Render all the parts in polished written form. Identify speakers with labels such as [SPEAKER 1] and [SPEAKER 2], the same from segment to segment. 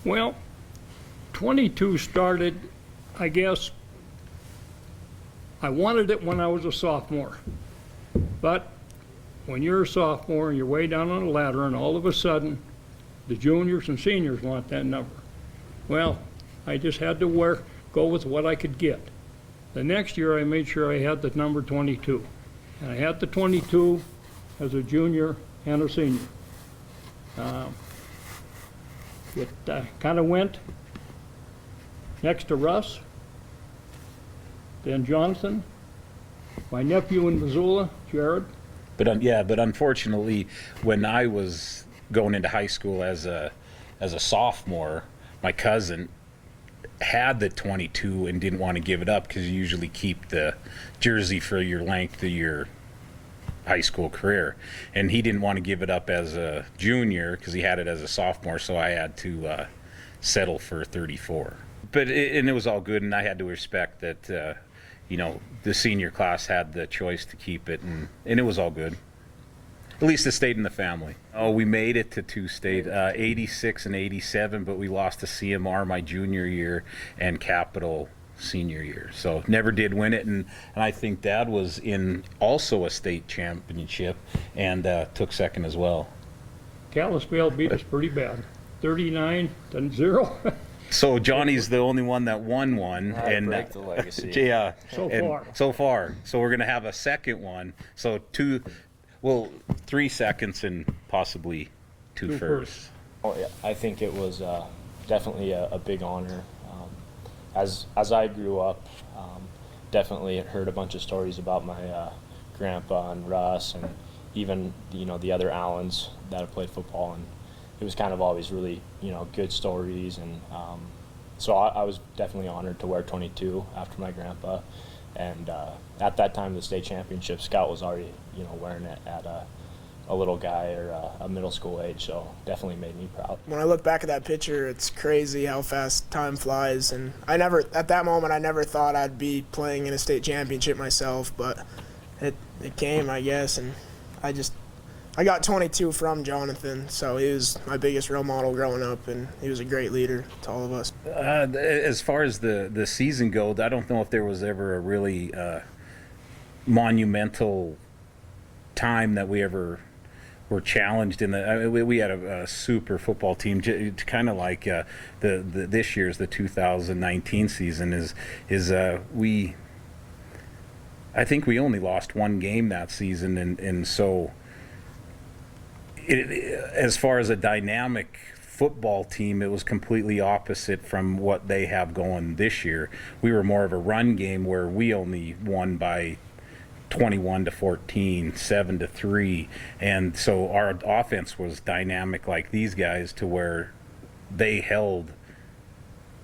[SPEAKER 1] Well, 22 started, I guess, I wanted it when I was a sophomore. But when you're a sophomore and you're way down on the ladder and all of a sudden the juniors and seniors want that number, well, I just had to go with what I could get. The next year I made sure I had the number 22. And I had the 22 as a junior and a senior. It kind of went next to Russ, then Jonathan, my nephew in Missoula, Jared.
[SPEAKER 2] But unfortunately, when I was going into high school as a sophomore, my cousin had the 22 and didn't want to give it up because you usually keep the jersey for your length of your high school career, and he didn't want to give it up as a junior because he had it as a sophomore, so I had to settle for 34. But it was all good, and I had to respect that the senior class had the choice to keep it, and it was all good. At least it stayed in the family. Oh, we made it to two state, 86 and 87, but we lost to CMR my junior year and Capital senior year. So never did win it, and I think Dad was in also a state championship and took second as well.
[SPEAKER 1] Kalispell beat us pretty bad, 39-0.
[SPEAKER 2] So Johnny's the only one that won one, and
[SPEAKER 3] break the legacy.
[SPEAKER 2] Yeah,
[SPEAKER 1] so
[SPEAKER 2] far. So we're gonna have a second one. So 3 seconds and possibly two firsts.
[SPEAKER 3] Oh yeah, I think it was definitely a big honor. As I grew up, definitely heard a bunch of stories about my grandpa and Russ, and even the other Allens that have played football, and it was kind of always really good stories, and so I was definitely honored to wear 22 after my grandpa, and at that time the state championship, Scout was already wearing it at a little guy or a middle school age, so definitely made me proud.
[SPEAKER 4] When I look back at that picture, it's crazy how fast time flies, and at that moment I never thought I'd be playing in a state championship myself, but it came, I guess, and I got 22 from Jonathan, so he was my biggest role model growing up, and he was a great leader to all of us.
[SPEAKER 2] As far as the season goes, I don't know if there was ever a really monumental time that we ever were challenged in we had a super football team, kind of like this year's, the 2019 season I think we only lost one game that season, and so as far as a dynamic football team, it was completely opposite from what they have going this year. We were more of a run game where we only won by 21-14, 7-3, and so our offense was dynamic like these guys, to where they held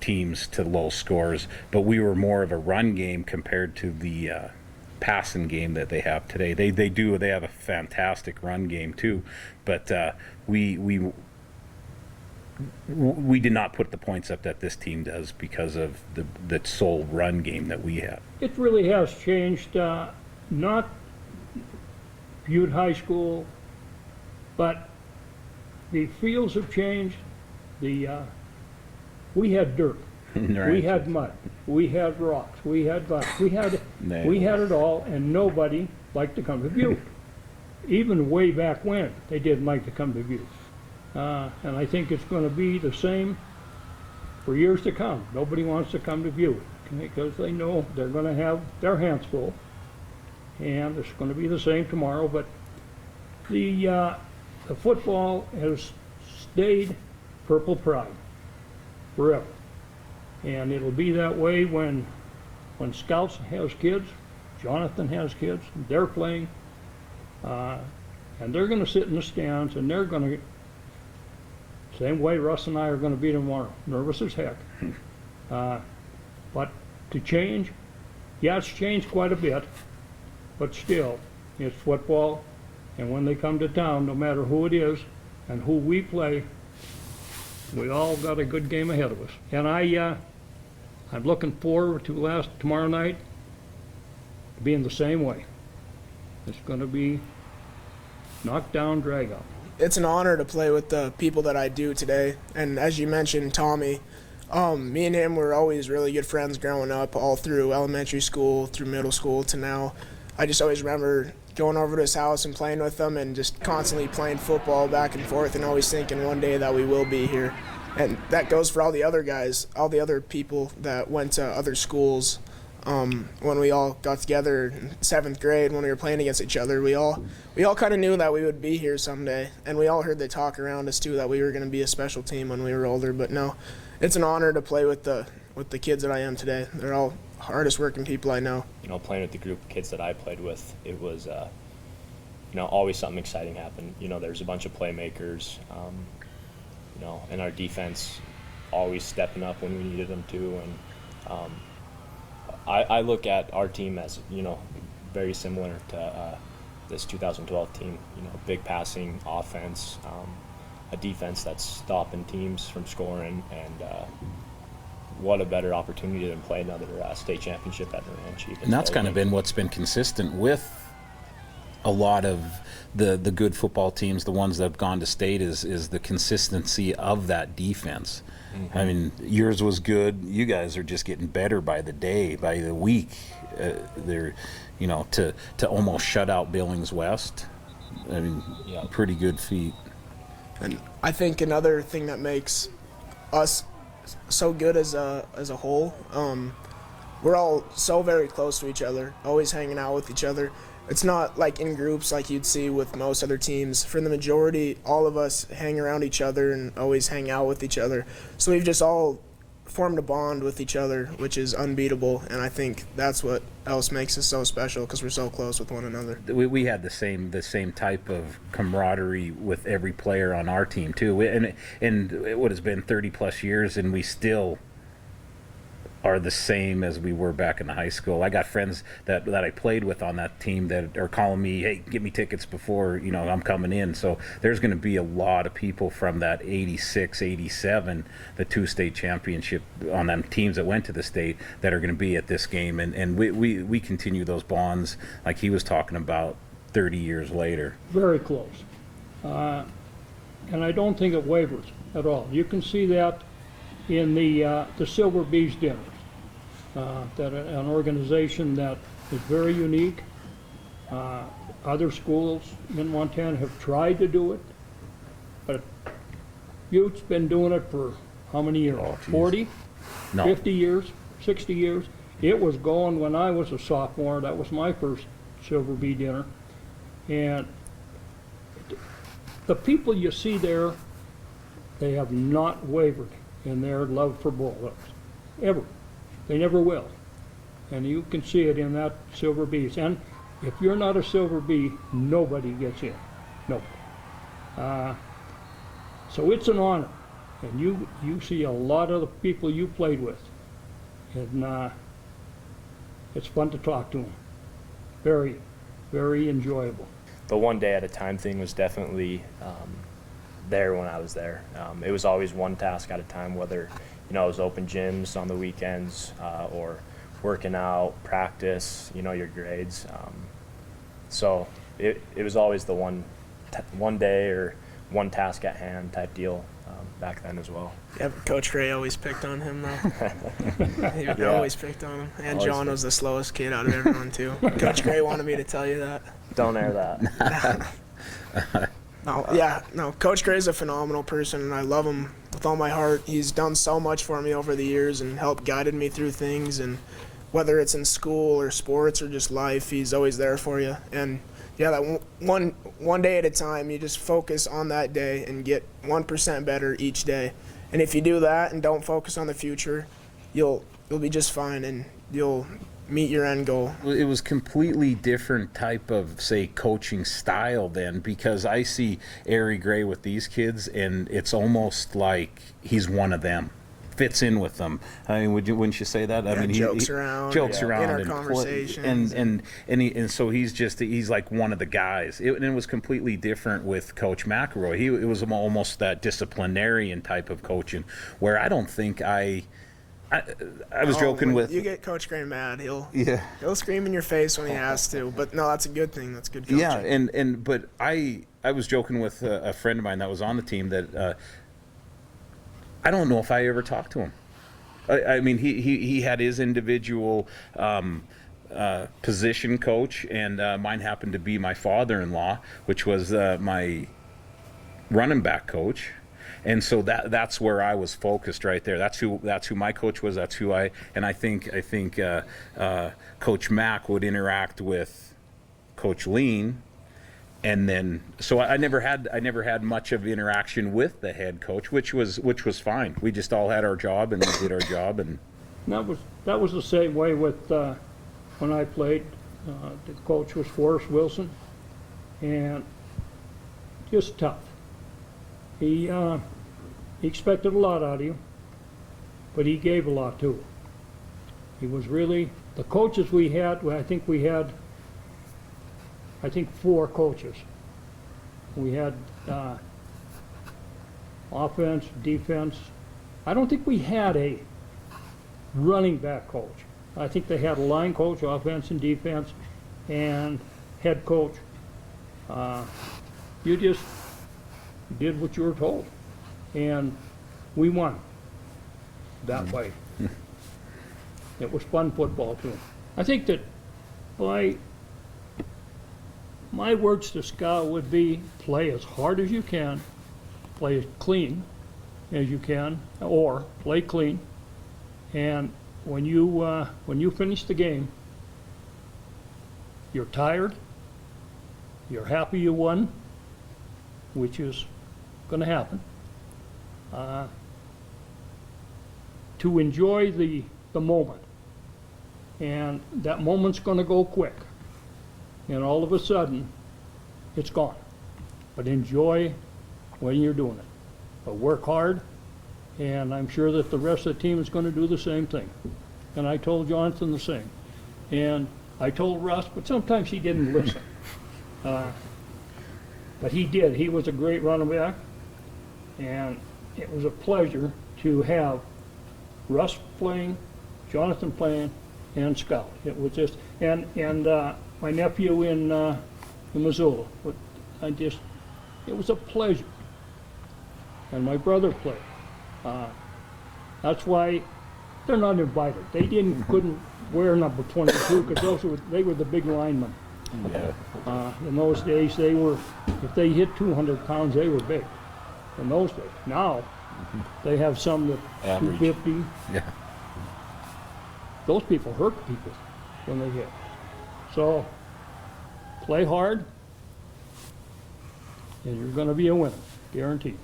[SPEAKER 2] teams to low scores, but we were more of a run game compared to the passing game that they have today. They have a fantastic run game too, but we did not put the points up that this team does because of the sole run game that we have.
[SPEAKER 1] It really has changed. Not Butte High School, but the fields have changed. We had dirt,
[SPEAKER 2] Right.
[SPEAKER 1] we had mud, we had rocks, we had we had it all, and nobody liked to come to Butte. Even way back when, they didn't like to come to Butte. And I think it's going to be the same for years to come. Nobody wants to come to Butte because they know they're going to have their hands full. And it's going to be the same tomorrow, but the football has stayed Purple Pride forever, and it'll be that way when Scouts has kids, Jonathan has kids, they're playing, and they're going to sit in the stands, and they're going to, same way Russ and I are going to be tomorrow, nervous as heck. But to change, yeah, it's changed quite a bit. But still, it's football, and when they come to town, no matter who it is and who we play, we all got a good game ahead of us. And I'm looking forward to tomorrow night being the same way. It's going to be knockdown, drag out.
[SPEAKER 4] it's an honor to play with the people that I do today. And as you mentioned, Tommy, me and him were always really good friends growing up, all through elementary school, through middle school to now. I just always remember going over to his house and playing with him and just constantly playing football back and forth and always thinking one day that we will be here. And that goes for all the other guys, all the other people that went to other schools. When we all got together in 7th grade when we were playing against each other, we all kind of knew that we would be here someday. And we all heard the talk around us too that we were going to be a special team when we were older. But no, it's an honor to play with the kids that I am today. They're all hardest working people I know.
[SPEAKER 3] You know, playing with the group of kids that I played with, it was, you know, always something exciting happened. You know, there's a bunch of playmakers, you know, and our defense always stepping up when we needed them to. And I look at our team as, you know, very similar to this 2012 team. You know, big passing offense, a defense that's stopping teams from scoring, and what a better opportunity than play another state championship at the Ranch.
[SPEAKER 2] And that's kind of been what's been consistent with a lot of the good football teams, the ones that have gone to state, is the consistency of that defense. Mm-hmm. I mean, yours was good. You guys are just getting better by the day, by the week. They're, you know, to almost shut out Billings West. I mean, pretty good feat.
[SPEAKER 4] And I think another thing that makes us so good as a whole, we're all so very close to each other, always hanging out with each other. It's not like in groups like you'd see with most other teams. For the majority, all of us hang around each other and always hang out with each other. So we've just all formed a bond with each other, which is unbeatable. And I think that's what else makes us so special, because we're so close with one another.
[SPEAKER 2] We had the same type of camaraderie with every player on our team too. And it would have been 30 plus years, and we still are the same as we were back in the high school. I got friends that I played with on that team that are calling me, hey, get me tickets before, you know, I'm coming in. So there's going to be a lot of people from that 86, 87, the 2 state championship on them teams that went to the state that are going to be at this game. And we continue those bonds like he was talking about 30 years later.
[SPEAKER 1] Very close. And I don't think it wavers at all. You can see that in the Silver Bees dinners. That an organization that is very unique. Other schools in Montana have tried to do it, but Butte's been doing it for how many years? 40?
[SPEAKER 2] No.
[SPEAKER 1] 50 years? 60 years? It was going when I was a sophomore. That was my first Silver Bee dinner. And the people you see there, they have not wavered in their love for bulldogs, ever. They never will. And you can see it in that Silver Bees. And if you're not a Silver Bee, nobody gets in. Nobody. So it's an honor. And you see a lot of the people you played with. And it's fun to talk to them. Very, very enjoyable.
[SPEAKER 3] The one day at a time thing was definitely there when I was there. It was always one task at a time, whether, you know, it was open gyms on the weekends or working out, practice, you know, your grades. So it was always the one day or one task at hand type deal back then as well.
[SPEAKER 4] Yeah, but Coach Gray always picked on him, though. He always picked on him. And
[SPEAKER 3] Always
[SPEAKER 4] John was the slowest kid out of everyone, too. Coach Gray wanted me to tell you that.
[SPEAKER 3] Don't air that.
[SPEAKER 4] No, Coach Gray's a phenomenal person, and I love him with all my heart. He's done so much for me over the years and helped guided me through things, and whether it's in school or sports or just life, he's always there for you. And yeah, that one day at a time, you just focus on that day and get 1% better each day. And if you do that and don't focus on the future, you'll be just fine, and you'll meet your end goal.
[SPEAKER 2] It was completely different type of, say, coaching style then, because I see Ari Gray with these kids, and it's almost like he's one of them, fits in with them. I mean, wouldn't you say that? I mean, he jokes around
[SPEAKER 4] in our conversations,
[SPEAKER 2] and so he's like one of the guys. And it was completely different with Coach McElroy. It was almost that disciplinarian type of coaching, where I don't think I I was joking
[SPEAKER 4] when
[SPEAKER 2] with
[SPEAKER 4] you get Coach Gray mad, he'll scream in your face when he has to. But no, that's a good thing. That's good coaching.
[SPEAKER 2] Yeah, but I was joking with a friend of mine that was on the team that I don't know if I ever talked to him. I mean, he had his individual position coach, and mine happened to be my father-in-law, which was my running back coach. And so that's where I was focused right there. That's who my coach was. That's who I think Coach Mack would interact with Coach Lean, and then so I never had much of interaction with the head coach, which was fine. We just all had our job and we did our job, and
[SPEAKER 1] that was the same way with when I played. The coach was Forrest Wilson, and just tough. He expected a lot out of you, but he gave a lot too. He was really, the coaches we had, I think 4 coaches. We had offense, defense. I don't think we had a running back coach. I think they had a line coach, offense and defense, and head coach. You just did what you were told, and we won that way. It was fun football too. I think that my words to Scott would be play as hard as you can, play as clean as you can, or play clean, and when you finish the game, you're tired, you're happy you won, which is going to happen, to enjoy the moment. And that moment's going to go quick. And all of a sudden, it's gone. But enjoy when you're doing it. But work hard, and I'm sure that the rest of the team is going to do the same thing. And I told Jonathan the same. And I told Russ, but sometimes he didn't listen. But he did. He was a great running back, and it was a pleasure to have Russ playing, Jonathan playing, and Scout. It was just, and my nephew in Missoula. It was a pleasure. And my brother played. That's why they're not invited. They couldn't wear number 22 because they were the big linemen.
[SPEAKER 2] yeah.
[SPEAKER 1] In those days, if they hit 200 pounds, they were big. In those days. Now, they have some that
[SPEAKER 3] Average.
[SPEAKER 1] 250.
[SPEAKER 2] Yeah.
[SPEAKER 1] Those people hurt people when they hit. So, play hard, and you're going to be a winner, guaranteed.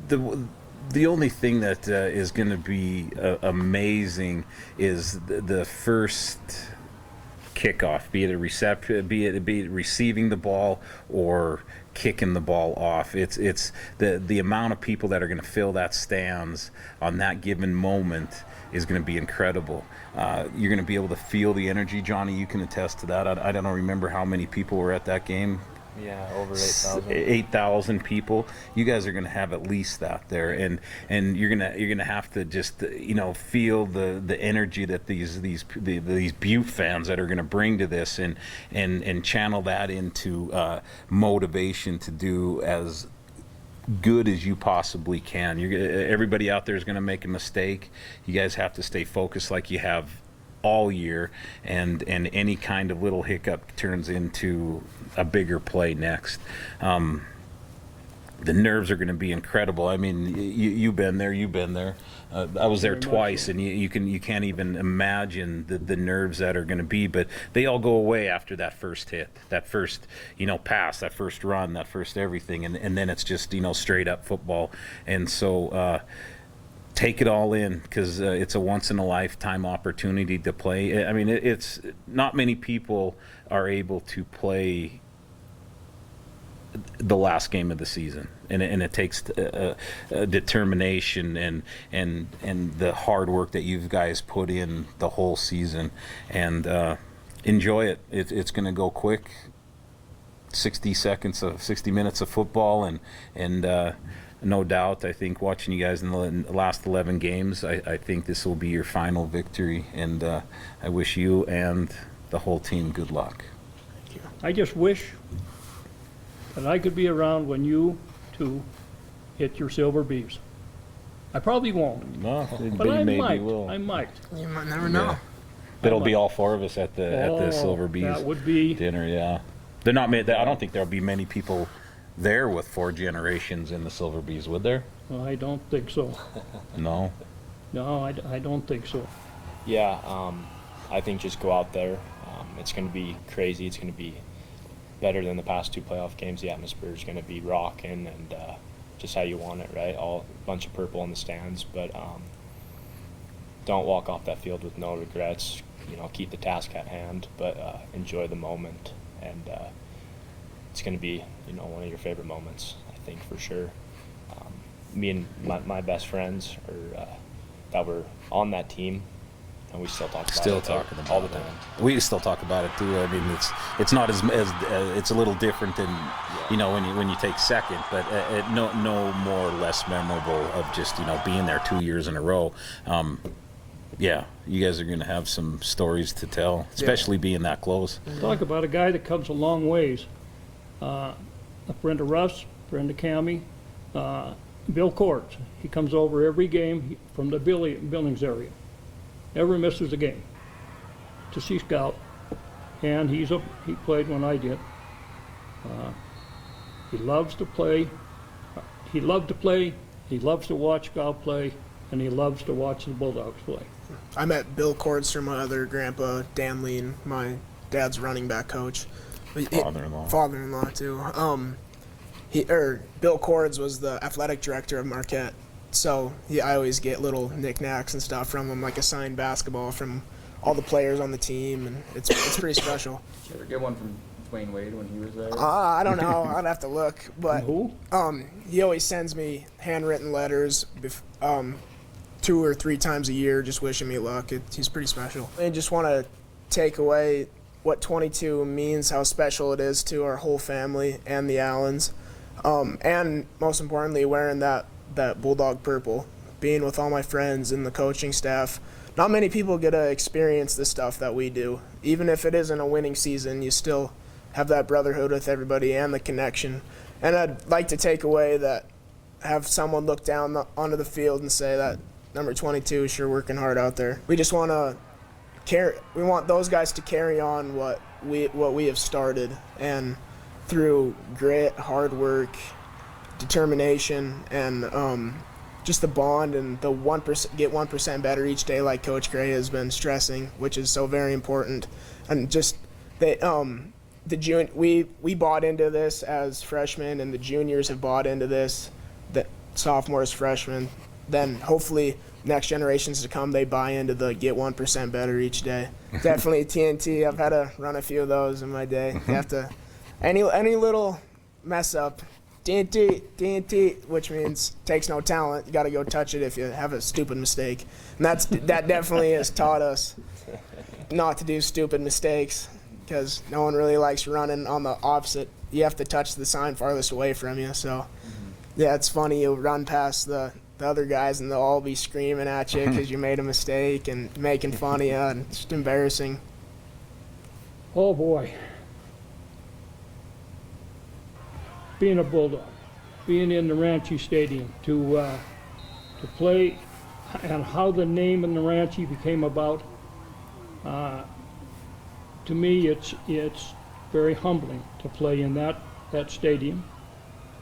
[SPEAKER 2] The only thing that is going to be amazing is the first kickoff, be it receiving the ball or kicking the ball off. It's the amount of people that are going to fill that stands on that given moment is going to be incredible. You're going to be able to feel the energy. Johnny, you can attest to that. I don't remember how many people were at that game.
[SPEAKER 3] Yeah, over 8,000.
[SPEAKER 2] 8,000 people. You guys are going to have at least that there, and you're gonna have to just feel the energy that these Butte fans that are going to bring to this, and channel that into motivation to do as good as you possibly can. Everybody out there is going to make a mistake. You guys have to stay focused like you have all year, and any kind of little hiccup turns into a bigger play next. The nerves are going to be incredible. I mean, you've been there. I was there twice, and you can't even imagine the nerves that are going to be. But they all go away after that first hit, that first pass, that first run, that first everything, and then it's just straight up football. And so take it all in, because it's a once in a lifetime opportunity to play. I mean, it's not many people are able to play the last game of the season, and it takes determination and the hard work that you guys put in the whole season, and enjoy it. It's going to go quick. 60 minutes of football, and no doubt. I think watching you guys in the last 11 games, I think this will be your final victory, and I wish you and the whole team good luck.
[SPEAKER 1] I just wish that I could be around when you two hit your silver bees. I probably won't,
[SPEAKER 2] No,
[SPEAKER 1] but I
[SPEAKER 2] maybe
[SPEAKER 1] might.
[SPEAKER 2] will.
[SPEAKER 1] I might.
[SPEAKER 4] You might never know.
[SPEAKER 2] It'll be all four of us at the Silver Bees
[SPEAKER 1] That would be.
[SPEAKER 2] dinner. Yeah, they're not. I don't think there'll be many people there with 4 generations in the Silver Bees, would there?
[SPEAKER 1] I don't think so.
[SPEAKER 2] No.
[SPEAKER 1] No, I don't think so.
[SPEAKER 3] Yeah, I think just go out there. It's going to be crazy. It's going to be better than the past 2 playoff games. The atmosphere is going to be rocking and just how you want it, right? All a bunch of purple in the stands, but don't walk off that field with no regrets. You know, keep the task at hand, but enjoy the moment, and it's going to be, you know, one of your favorite moments, I think, for sure. Me and my best friends are that were on that team, and we still talk about it all the time.
[SPEAKER 2] We still talk about it too. I mean, it's not as it's a little different than you know when you take second, but no more or less memorable of just, you know, being there 2 years in a row. Yeah, you guys are going to have some stories to tell, especially being that close.
[SPEAKER 1] Talk about a guy that comes a long ways. A friend of Russ, friend of Cammy, Bill Courts. He comes over every game from the Billings area. Never misses a game to see Scout, and he played when I did. He loves to play. He loved to play. He loves to watch Scout play, and he loves to watch the Bulldogs play.
[SPEAKER 4] I met Bill Cords from my other grandpa, Dan Lean, my dad's running back coach.
[SPEAKER 2] Father-in-law.
[SPEAKER 4] Father-in-law too. Bill Cords was the athletic director of Marquette, so I always get little knickknacks and stuff from him, like a signed basketball from all the players on the team, and it's pretty special.
[SPEAKER 5] Did you ever get one from Dwayne Wade when he was there?
[SPEAKER 4] I don't know. I'd have to look, but
[SPEAKER 1] Who?
[SPEAKER 4] he always sends me handwritten letters 2 or 3 times a year, just wishing me luck. He's pretty special. I just want to take away what 22 means, how special it is to our whole family and the Allens, and most importantly, wearing that Bulldog purple, being with all my friends and the coaching staff. Not many people get to experience the stuff that we do. Even if it isn't a winning season, you still have that brotherhood with everybody and the connection. And I'd like to take away that, have someone look down onto the field and say that number 22 is sure working hard out there. We just want to we want those guys to carry on what we have started, and through grit, hard work, determination, and just the bond and the 1%, get 1% better each day, like Coach Gray has been stressing, which is so very important. And just we bought into this as freshmen, and the juniors have bought into this, the sophomores, freshmen. Then hopefully next generations to come, they buy into the get 1% better each day. Definitely TNT. I've had to run a few of those in my day. You have to, any little mess up, TNT, which means takes no talent. You got to go touch it if you have a stupid mistake. And that definitely has taught us not to do stupid mistakes, because no one really likes running on the opposite. You have to touch the sign farthest away from you. So, yeah, it's funny. You run past the other guys and they'll all be screaming at you because you made a mistake and making fun of you, and it's just embarrassing.
[SPEAKER 1] Oh boy. Being a Bulldog, being in the Ranchi Stadium to play, and how the name in the Ranchi became about, to me it's very humbling to play in that stadium.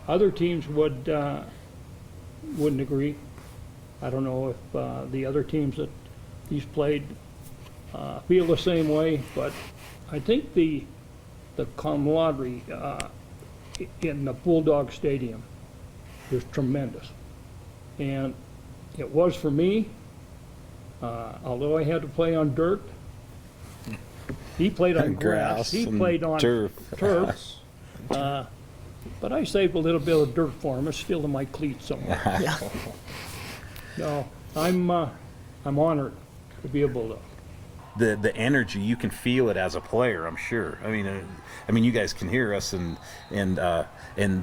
[SPEAKER 1] Other teams wouldn't agree. I don't know if the other teams that he's played feel the same way, but I think the camaraderie in the Bulldog Stadium is tremendous. And it was for me, although I had to play on dirt. He played on grass. He played on turf. But I saved a little bit of dirt for him. It's still in my cleats somewhere. No, I'm honored to be a Bulldog.
[SPEAKER 2] the energy, you can feel it as a player. I'm sure. I mean, you guys can hear us, and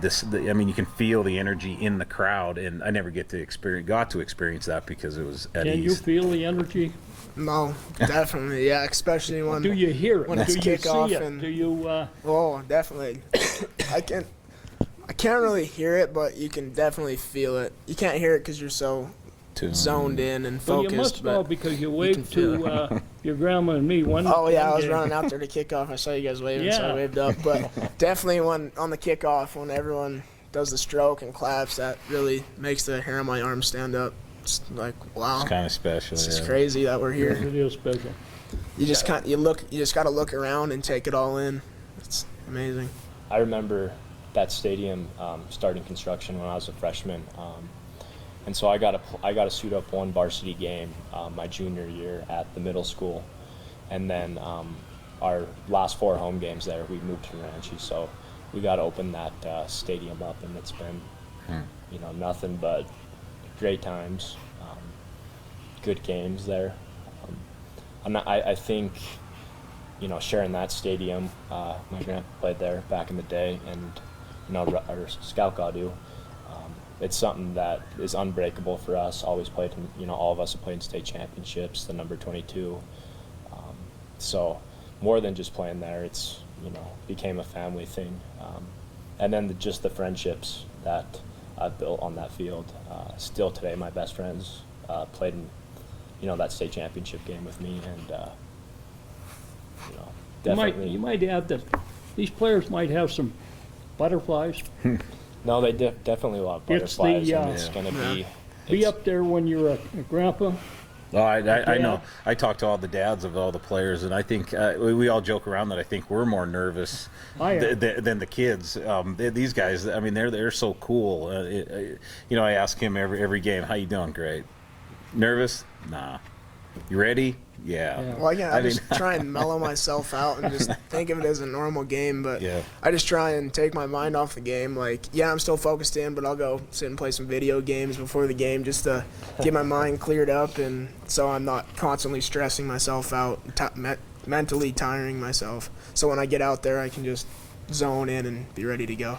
[SPEAKER 2] this. I mean, you can feel the energy in the crowd, and I never got to experience that because it was at
[SPEAKER 1] Can you
[SPEAKER 2] East.
[SPEAKER 1] feel the energy?
[SPEAKER 4] No, definitely, yeah. Especially when
[SPEAKER 1] Do you hear it?
[SPEAKER 4] when it's
[SPEAKER 1] Do you see
[SPEAKER 4] kickoff
[SPEAKER 1] it?
[SPEAKER 4] and-
[SPEAKER 1] Do you?
[SPEAKER 4] oh, definitely. I can't really hear it, but you can definitely feel it. You can't hear it because you're so zoned in and
[SPEAKER 1] Well,
[SPEAKER 4] focused.
[SPEAKER 1] you must know
[SPEAKER 4] but
[SPEAKER 1] because you
[SPEAKER 4] can
[SPEAKER 1] waved
[SPEAKER 4] feel
[SPEAKER 1] to your grandma and me one.
[SPEAKER 4] oh yeah,
[SPEAKER 1] one
[SPEAKER 4] I was
[SPEAKER 1] game.
[SPEAKER 4] running out there to kick off. I saw you guys waving, so I
[SPEAKER 1] Yeah.
[SPEAKER 4] waved up. But definitely when on the kickoff, when everyone does the stroke and claps, that really makes the hair on my arm stand up. It's like, wow,
[SPEAKER 2] It's kind of special.
[SPEAKER 4] this is
[SPEAKER 2] yeah.
[SPEAKER 4] crazy that we're
[SPEAKER 1] Yes,
[SPEAKER 4] here.
[SPEAKER 1] it is special.
[SPEAKER 4] You just you just got to look around and take it all in. It's amazing.
[SPEAKER 3] I remember that stadium starting construction when I was a freshman, and so I got to suit up one varsity game my junior year at the middle school, and then our last 4 home games there we moved to Ranchi, so we got to open that stadium up, and it's been nothing but great times, good games there. I think sharing that stadium, my grandpa played there back in the day, and our scout Gadu, it's something that is unbreakable for us. Always played in, all of us have played in state championships, the number 22. So more than just playing there, it's became a family thing, and then just the friendships that I've built on that field. Still today, my best friends played in that state championship game with me, and definitely.
[SPEAKER 1] You might add that these players might have some butterflies.
[SPEAKER 3] No, they definitely will have
[SPEAKER 1] It's the,
[SPEAKER 3] butterflies, and it's
[SPEAKER 1] yeah.
[SPEAKER 3] going to be.
[SPEAKER 1] Be
[SPEAKER 3] it's-
[SPEAKER 1] up there when you're a grandpa.
[SPEAKER 2] Oh, I know.
[SPEAKER 1] Yeah.
[SPEAKER 2] I talk to all the dads of all the players, and I think we all joke around that I think we're more nervous
[SPEAKER 1] I am.
[SPEAKER 2] than the kids. These guys, I mean, they're so cool. I ask him every game, "How you doing?" Great. Nervous? Nah. You ready? Yeah.
[SPEAKER 1] Yeah.
[SPEAKER 4] Well, yeah, I
[SPEAKER 2] I mean-
[SPEAKER 4] just try and mellow myself out and just think of it as a normal game. But
[SPEAKER 2] Yeah.
[SPEAKER 4] I just try and take my mind off the game. Like, yeah, I'm still focused in, but I'll go sit and play some video games before the game just to get my mind cleared up, and so I'm not constantly stressing myself out, mentally tiring myself. So when I get out there, I can just zone in and be ready to go.